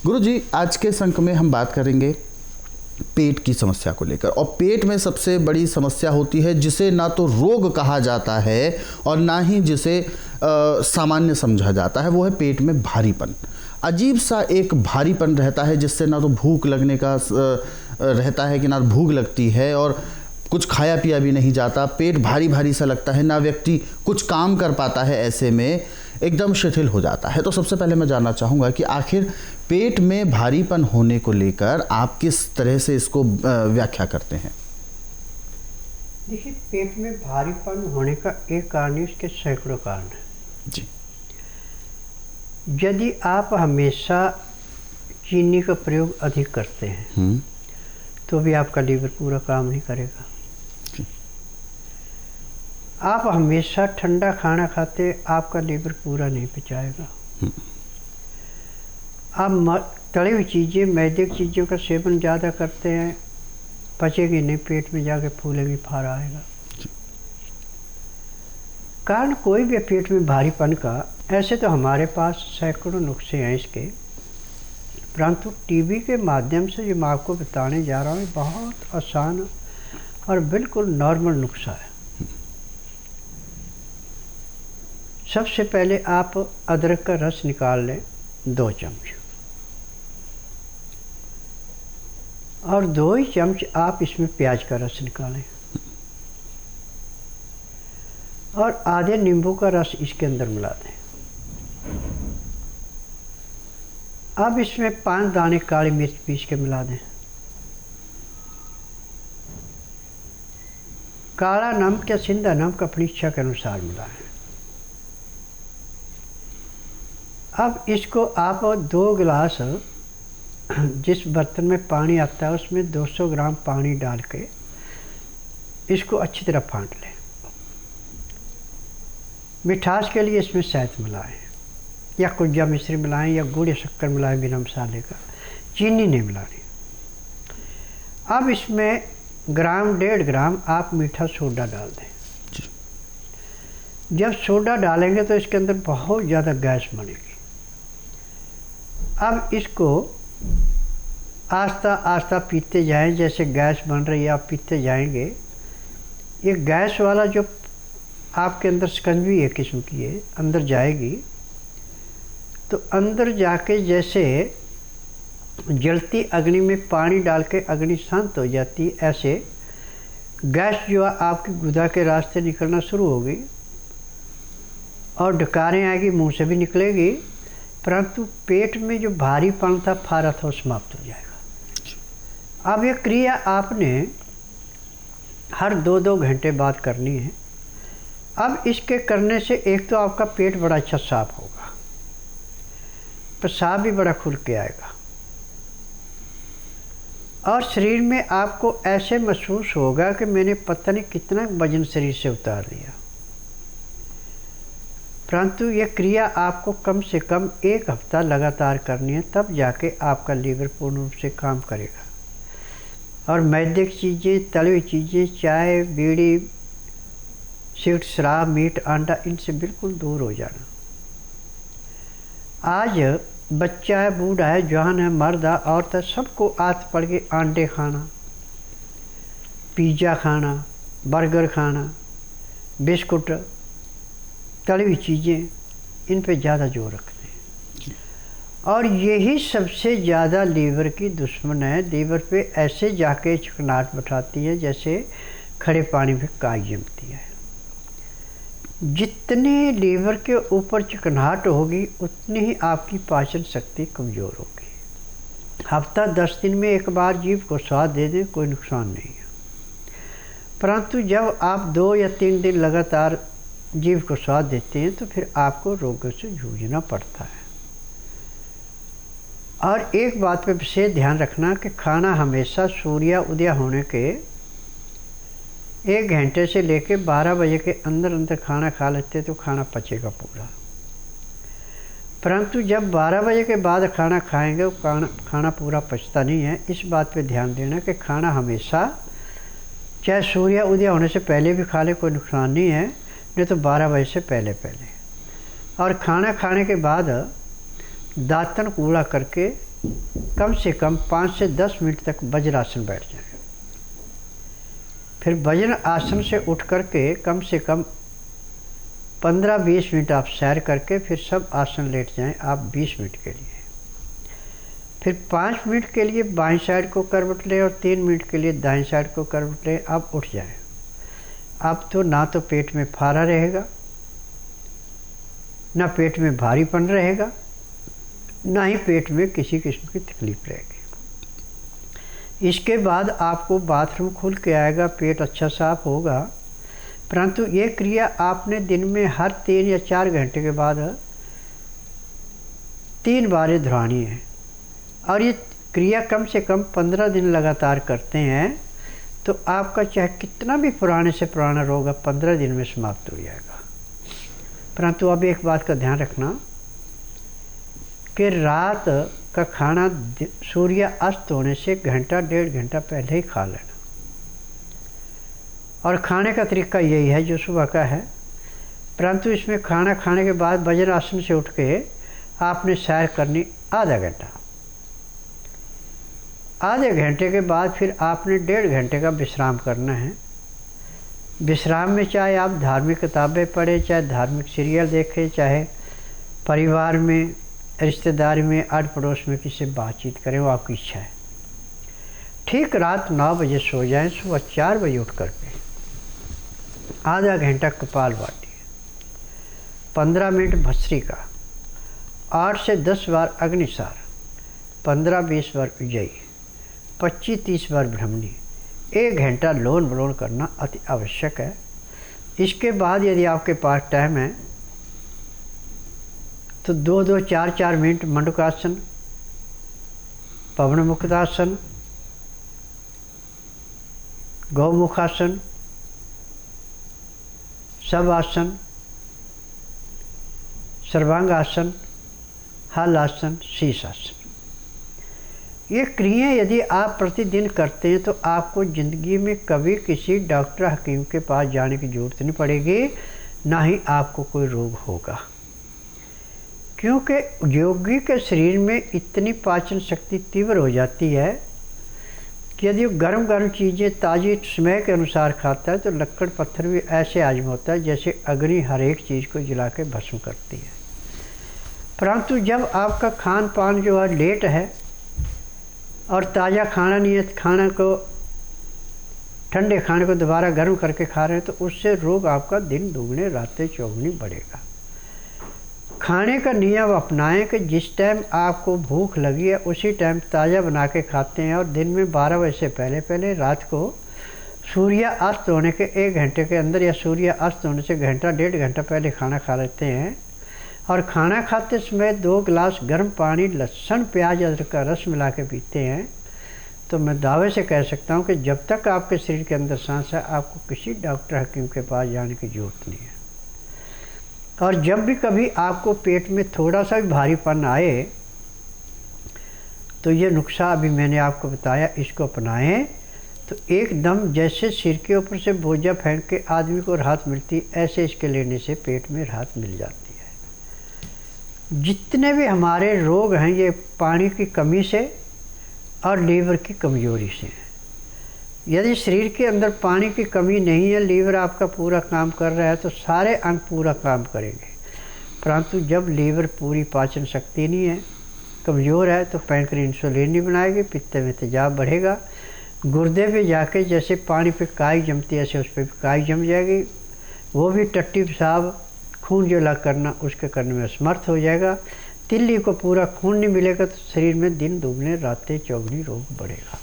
गुरुजी, आज के संक में हम बात करेंगे पेट की समस्या को लेकर। और पेट में सबसे बड़ी समस्या होती है जिसे ना तो रोग कहा जाता है और ना ही जिसे सामान्य समझा जाता है, वो है पेट में भारीपन। अजीब सा एक भारीपन रहता है जिससे ना तो भूख लगने का रहता है कि ना भूख लगती है और कुछ खाया पिया भी नहीं जाता। पेट भारी भारी सा लगता है, ना व्यक्ति कुछ काम कर पाता है, ऐसे में एकदम शिथिल हो जाता है। तो सबसे पहले मैं जानना चाहूँगा कि आखिर पेट में भारीपन होने को लेकर आप किस तरह से इसको व्याख्या करते हैं? देखिए, पेट में भारीपन होने का एक कारण है, इसके सैकड़ों कारण हैं जी। यदि आप हमेशा चीनी का प्रयोग अधिक करते हैं तो भी आपका लीवर पूरा काम नहीं करेगा। आप हमेशा ठंडा खाना खाते, आपका लीवर पूरा नहीं पचाएगा। आप तली हुई चीज़ें, मैदे की चीज़ों का सेवन ज़्यादा करते हैं, पचेगी नहीं, पेट में जाके फूलेगी, फाड़ आएगा। कारण कोई भी पेट में भारीपन का, ऐसे तो हमारे पास सैकड़ों नुस्खे हैं इसके, परंतु टीवी के माध्यम से जो मैं आपको बताने जा रहा हूँ बहुत आसान और बिल्कुल नॉर्मल नुस्खा है। सबसे पहले आप अदरक का रस निकाल लें 2 चम्मच, और 2 ही चम्मच आप इसमें प्याज का रस निकालें और आधे नींबू का रस इसके अंदर मिला दें। अब इसमें 5 दाने काली मिर्च पीस के मिला दें। काला नमक या सिंधा नमक अपनी इच्छा के अनुसार मिलाएं। अब इसको आप 2 गिलास, जिस बर्तन में पानी आता है उसमें 200 ग्राम पानी डाल के इसको अच्छी तरह फाँट लें। मिठास के लिए इसमें शहद मिलाएं या कुज्जा मिश्री मिलाएं या गुड़ या शक्कर मिलाएं बिना मसाले का, चीनी नहीं मिलानी। अब इसमें 1.5 ग्राम आप मीठा सोडा डाल दें। जब सोडा डालेंगे तो इसके अंदर बहुत ज़्यादा गैस बनेगी। अब इसको आस्ता आस्ता पीते जाएं, जैसे गैस बन रही है आप पीते जाएंगे। ये गैस वाला जो आपके अंदर शिकंजी एक किस्म की है, अंदर जाएगी तो अंदर जाके जैसे जलती अग्नि में पानी डाल के अग्नि शांत हो जाती, ऐसे गैस जो आपकी गुदा के रास्ते निकलना शुरू होगी और डकारें आएगी, मुंह से भी निकलेगी, परंतु पेट में जो भारीपन था फारा था वो समाप्त हो जाएगा। अब ये क्रिया आपने हर 2-2 घंटे बाद करनी है। अब इसके करने से एक तो आपका पेट बड़ा अच्छा साफ होगा, पेशाब भी बड़ा खुल के आएगा और शरीर में आपको ऐसे महसूस होगा कि मैंने पता नहीं कितना वजन शरीर से उतार दिया। परंतु ये क्रिया आपको कम से कम 1 हफ्ता लगातार करनी है, तब जाके आपका लीवर पूर्ण रूप से काम करेगा। और मैदे की चीज़ें, तली हुई चीज़ें, चाय, बीड़ी, सिगरेट, शराब, मीट, अंडा, इनसे बिल्कुल दूर हो जाना। आज बच्चा है, बूढ़ा है, जवान है, मर्द है, औरत है, सबको आदत पड़ गई अंडे खाना, पिज़्ज़ा खाना, बर्गर खाना, बिस्कुट, तली हुई चीज़ें, इन पे ज़्यादा जोर रखते हैं। और यही सबसे ज़्यादा लीवर की दुश्मन है। लीवर पे ऐसे जाके चिकनाहट बैठाती है जैसे खड़े पानी में काई जमती है। जितने लीवर के ऊपर चिकनाहट होगी उतनी ही आपकी पाचन शक्ति कमज़ोर होगी। हफ्ता 10 दिन में एक बार जीभ को स्वाद दे दें, कोई नुकसान नहीं है, परंतु जब आप 2 या 3 दिन लगातार जीभ को स्वाद देते हैं तो फिर आपको रोगों से जूझना पड़ता है। और एक बात पे विशेष ध्यान रखना कि खाना हमेशा सूर्य उदय होने के 1 घंटे से लेके 12 बजे के अंदर अंदर खाना खा लेते तो खाना पचेगा पूरा। परंतु जब 12 बजे के बाद खाना खाएंगे वो खाना पूरा पचता नहीं है। इस बात पे ध्यान देना कि खाना हमेशा, चाहे सूर्य उदय होने से पहले भी खा ले, कोई नुकसान नहीं है, नहीं तो 12 बजे से पहले। और खाना खाने के बाद दांतन कूड़ा करके कम से कम 5 से 10 मिनट तक वज्रासन बैठ जाएं। फिर वज्र आसन से उठ करके कम से कम 15-20 मिनट आप सैर करके फिर सब आसन लेट जाएं आप 20 मिनट के लिए। फिर 5 मिनट के लिए बाईं साइड को करवट लें और 3 मिनट के लिए दाईं साइड को करवट लें, आप उठ जाएं। अब तो ना तो पेट में फारा रहेगा, ना पेट में भारीपन रहेगा, ना ही पेट में किसी किस्म की तकलीफ रहेगी। इसके बाद आपको बाथरूम खुल के आएगा, पेट अच्छा साफ होगा। परंतु ये क्रिया आपने दिन में हर 3 या 4 घंटे के बाद 3 बार दोहरानी है। और ये क्रिया कम से कम 15 दिन लगातार करते हैं तो आपका चाहे कितना भी पुराने से पुराना रोग है 15 दिन में समाप्त हो जाएगा। परंतु अब एक बात का ध्यान रखना कि रात का खाना सूर्य अस्त होने से घंटा 1.5 घंटा पहले ही खा लेना। और खाने का तरीका यही है जो सुबह का है, परंतु इसमें खाना खाने के बाद वज्रासन से उठ के आपने सैर करनी आधा घंटा। आधे घंटे के बाद फिर आपने 1.5 घंटे का विश्राम करना है। विश्राम में चाहे आप धार्मिक किताबें पढ़ें, चाहे धार्मिक सीरियल देखें, चाहे परिवार में, रिश्तेदारी में, आड़ पड़ोस में किसी से बातचीत करें, वो आपकी इच्छा है। ठीक रात 9 बजे सो जाएं, सुबह 4 बजे उठ करके आधा घंटा कपालभाति, 15 मिनट भस्त्रिका, 8 से 10 बार अग्निसार, 15-20 बार उज्जयी, 25-30 बार भ्रमणी, 1 घंटा लोन विलोन करना अति आवश्यक है। इसके बाद यदि आपके पास टाइम है तो 2-2, 4-4 मिनट मंडूकासन, पवन मुक्तासन, गौमुखासन, शवासन, सर्वांगासन, हलासन, शीर्षासन। ये क्रिया यदि आप प्रतिदिन करते हैं तो आपको ज़िंदगी में कभी किसी डॉक्टर हकीम के पास जाने की ज़रूरत नहीं पड़ेगी, ना ही आपको कोई रोग होगा। क्योंकि योगी के शरीर में इतनी पाचन शक्ति तीव्र हो जाती है कि यदि गर्म गर्म चीज़ें ताज़ी समय के अनुसार खाता है तो लक्कड़ पत्थर भी ऐसे आजम होता है जैसे अग्नि हर एक चीज़ को जला के भस्म करती है। परंतु जब आपका खान पान जो है लेट है और ताज़ा खाना नहीं है, खाना को ठंडे खाने को दोबारा गर्म करके खा रहे हैं, तो उससे रोग आपका दिन दुगने रातें चौगुनी बढ़ेगा। खाने का नियम अपनाएं कि जिस टाइम आपको भूख लगी है उसी टाइम ताज़ा बना के खाते हैं और दिन में 12 बजे से पहले पहले रात को सूर्य अस्त होने के 1 घंटे के अंदर या सूर्य अस्त होने से घंटा 1.5 घंटा पहले खाना खा लेते हैं। और खाना खाते समय 2 गिलास गर्म पानी, लहसुन, प्याज, अदरक का रस मिला के पीते हैं तो मैं दावे से कह सकता हूँ कि जब तक आपके शरीर के अंदर सांस है आपको किसी डॉक्टर हकीम के पास जाने की ज़रूरत नहीं है। और जब भी कभी आपको पेट में थोड़ा सा भी भारीपन आए तो ये नुस्खा अभी मैंने आपको बताया, इसको अपनाएं तो एकदम जैसे सिर के ऊपर से बोझा फेंक के आदमी को राहत मिलती है, ऐसे इसके लेने से पेट में राहत मिल जाती है। जितने भी हमारे रोग हैं ये पानी की कमी से और लीवर की कमज़ोरी से हैं। यदि शरीर के अंदर पानी की कमी नहीं है, लीवर आपका पूरा काम कर रहा है तो सारे अंग पूरा काम करेंगे। परंतु जब लीवर पूरी पाचन शक्ति नहीं है, कमज़ोर है, तो पैंक्रियास इंसुलिन नहीं बनाएगी, पित्त में तेजाब बढ़ेगा, गुर्दे पे जाके जैसे पानी पे काई जमती है ऐसे उस पर काई जम जाएगी, वो भी टट्टी पेशाब खून जो ला करना उसके करने में असमर्थ हो जाएगा। तिल्ली को पूरा खून नहीं मिलेगा तो शरीर में दिन दुगने रातें चौगुनी रोग बढ़ेगा।